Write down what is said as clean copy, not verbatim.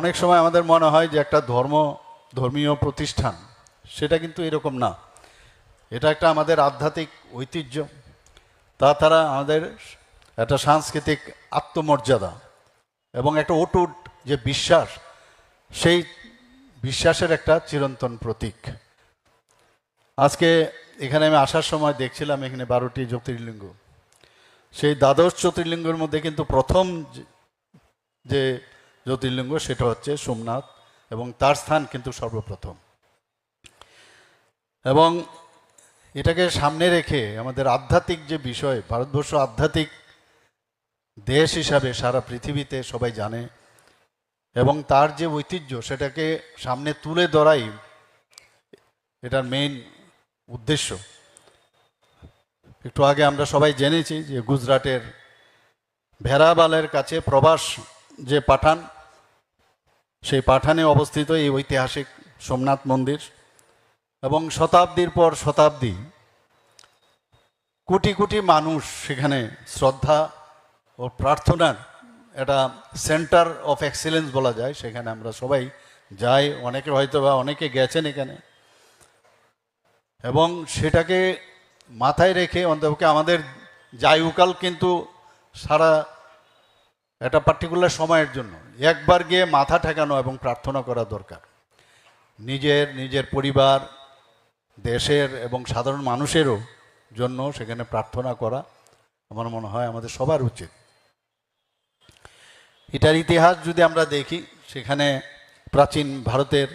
অনেক সময় আমাদের মনে হয় যে একটা ধর্মীয় প্রতিষ্ঠান, সেটা কিন্তু এরকম না। এটা একটা আমাদের আধ্যাত্মিক ঐতিহ্য, তাছাড়া আমাদের একটা সাংস্কৃতিক আত্মমর্যাদা এবং একটা অটুট যে বিশ্বাস, সেই বিশ্বাসের একটা চিরন্তন প্রতীক। আজকে এখানে আমি আসার সময় দেখছিলাম এখানে 12টি জ্যোতির্লিঙ্গ। সেই দ্বাদশ জ্যোতির্লিঙ্গের মধ্যে কিন্তু প্রথম যে জ্যোতির্লিঙ্গ সেটা হচ্ছে সোমনাথ, এবং তার স্থান কিন্তু সর্বপ্রথম। এবং এটাকে সামনে রেখে আমাদের আধ্যাত্মিক যে বিষয়, ভারতবর্ষ আধ্যাত্মিক দেশ হিসাবে সারা পৃথিবীতে সবাই জানে, এবং তার যে ঐতিহ্য সেটাকে সামনে তুলে ধরাই এটার মেইন উদ্দেশ্য। একটু আগে আমরা সবাই জেনেছি যে গুজরাটের ভেরাবালের কাছে প্রবাস যে পাঠান, সেই পাঠানে অবস্থিত এই ঐতিহাসিক সোমনাথ মন্দির, এবং শতাব্দীর পর শতাব্দী কোটি কোটি মানুষ সেখানে শ্রদ্ধা ও প্রার্থনার একটা সেন্টার অফ এক্সিলেন্স বলা যায়। সেখানে আমরা সবাই যাই, অনেকে হয়তো বা অনেকে গেছেন এখানে, এবং সেটাকে মাথায় রেখে অন্তপক্ষে আমাদের যায়ুকাল কিন্তু সারা একটা পার্টিকুলার সময়ের জন্য একবার গিয়ে মাথা ঠেকানো এবং প্রার্থনা করা দরকার। নিজের পরিবার, দেশের এবং সাধারণ মানুষেরও জন্য সেখানে প্রার্থনা করা আমার মনে হয় আমাদের সবার উচিত। এটার ইতিহাস যদি আমরা দেখি, সেখানে প্রাচীন ভারতের